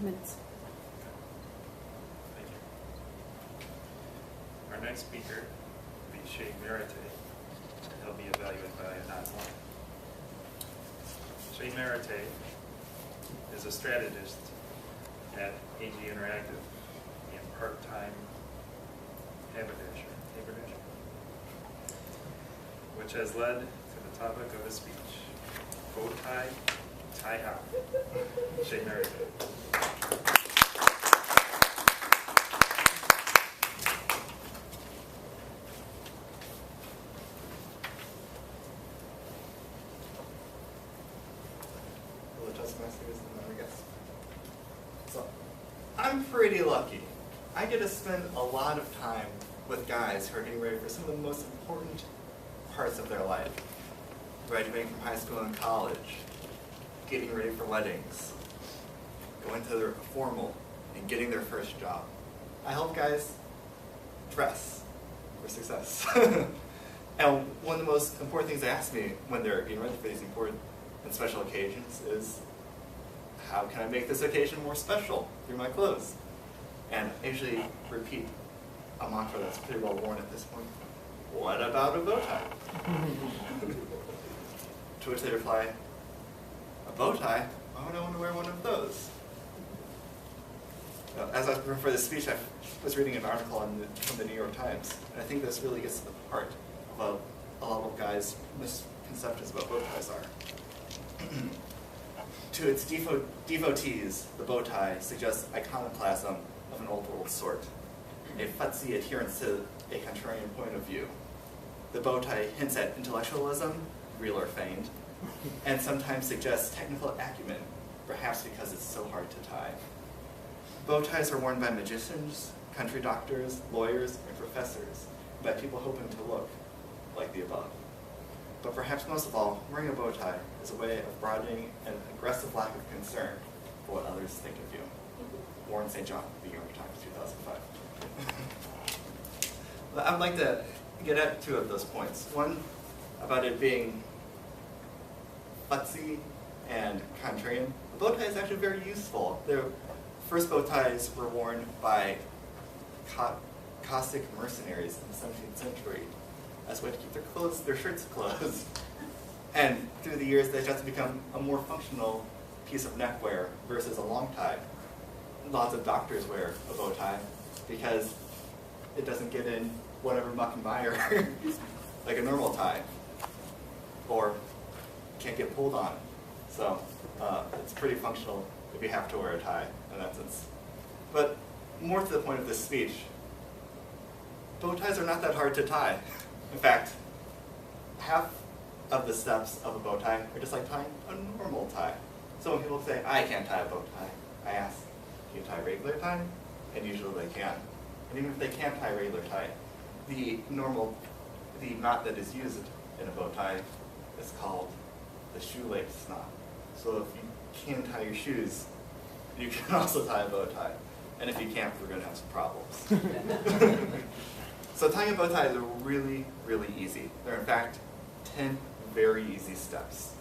minutes. Thank you. Our next speaker will be Shay Merritte. He'll be evaluated by a non-one. Shay Merritte is a strategist at AG Interactive and part-time haberdasher, which has led to the topic of his speech, bow tie, tie out. Shay Merritte. Hello, Toastmasters and other guests. So, I'm pretty lucky. I get to spend a lot of time with guys who are getting ready for some of the most important parts of their life. Graduating from high school and college, getting ready for weddings, going to their formal, and getting their first job. I help guys dress for success. And one of the most important things they ask me when they're getting ready for these important and special occasions is, how can I make this occasion more special through my clothes? And I usually repeat a mantra that's pretty well worn at this point. What about a bow tie? To which they reply, a bow tie? Why would I want to wear one of those? As I was preparing for this speech, I was reading an article from the New York Times, and I think this really gets to the heart of a lot of guys' misconceptions about bow ties are. To its devotees, the bow tie suggests iconoclasm of an old world sort, a futzy adherence to a contrarian point of view. The bow tie hints at intellectualism, real or feigned, and sometimes suggests technical acumen, perhaps because it's so hard to tie. Bow ties are worn by magicians, country doctors, lawyers, and professors, by people hoping to look like the above. But perhaps most of all, wearing a bow tie is a way of broadening an aggressive lack of concern for what others think of you. Warren St. John, The New York Times, 2005. I'd like to get at two of those points. One, about it being futzy and contrarian. The bow tie is actually very useful. The first bow ties were worn by caustic mercenaries in the 17th century as a way to keep their shirts closed. And through the years, they just become a more functional piece of neckwear versus a long tie. Lots of doctors wear a bow tie because it doesn't get in whatever muck and mire like a normal tie, or can't get pulled on. So it's pretty functional if you have to wear a tie in that sense. But more to the point of this speech, bow ties are not that hard to tie. In fact, half of the steps of a bow tie are just like tying a normal tie. So when people say, I can't tie a bow tie, I ask, can you tie a regular tie? And usually they can. And even if they can't tie a regular tie, the knot that is used in a bow tie is called the shoelace knot. So if you can tie your shoes, you can also tie a bow tie. And if you can't, we're going to have some problems. So tying a bow tie is really, really easy. There are in fact 10 very easy steps.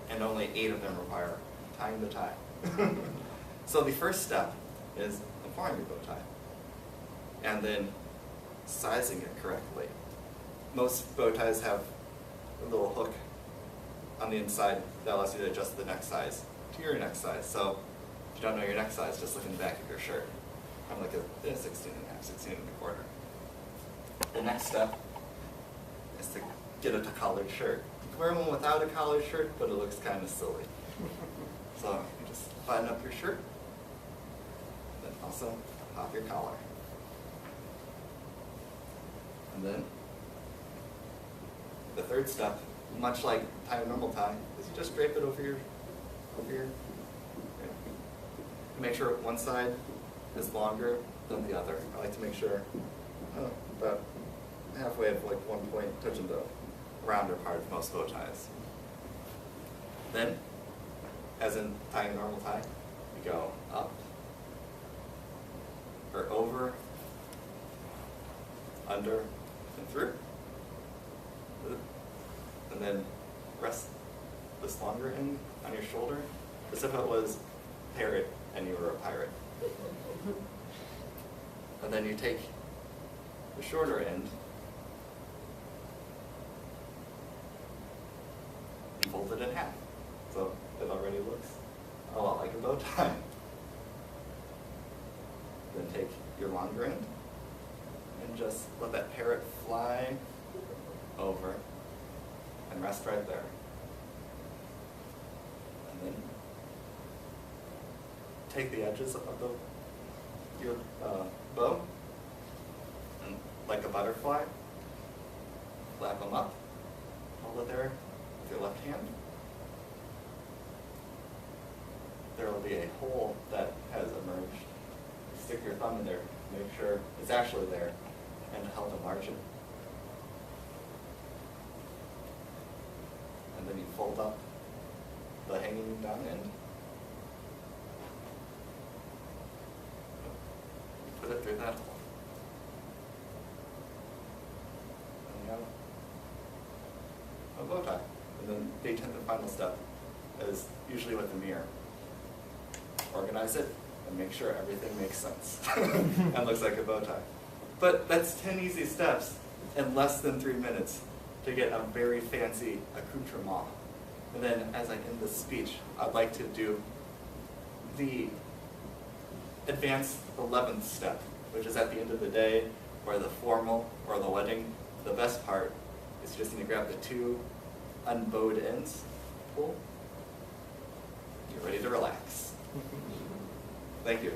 And only 8 of them require tying the tie. So the first step is applying your bow tie. And then sizing it correctly. Most bow ties have a little hook on the inside that allows you to adjust the neck size to your neck size. So if you don't know your neck size, just look in the back of your shirt. I'm like a 16 and a half, 16 and a quarter. The next step is to get a collared shirt. You can wear one without a collared shirt, but it looks kind of silly. So you just button up your shirt, then also pop your collar. And then the third step, much like tying a normal tie, is you just drape it over your make sure one side is longer than the other. I like to make sure about halfway of like one point touching the rounder part of most bow ties. Then, as in tying a normal tie, you go up, or over, under, and through. And then rest this longer end on your shoulder, as if it was parrot and pretend you were a pirate. And then you take the shorter end and fold it in half. So it already looks a lot like a bow tie. Then take your longer end and just let that parrot fly over and rest right there. And then take the edges of your bow and, like a butterfly, flap them up, hold it there with your left hand. There will be a hole that has emerged. Stick your thumb in there, make sure it's actually there, and help enlarge it. And then you fold up the hanging down end. Put it through that hole. And you have a bow tie. And then the 10th and final step is usually with a mirror. Organize it and make sure everything makes sense and looks like a bow tie. But that's 10 easy steps in less than 3 minutes to get a very fancy accoutrement. And then as I end this speech, I'd like to do the advanced 11th step, which is at the end of the day, or the formal, or the wedding. The best part is you just need to grab the 2 unbowed ends, pull, you're ready to relax. Thank you.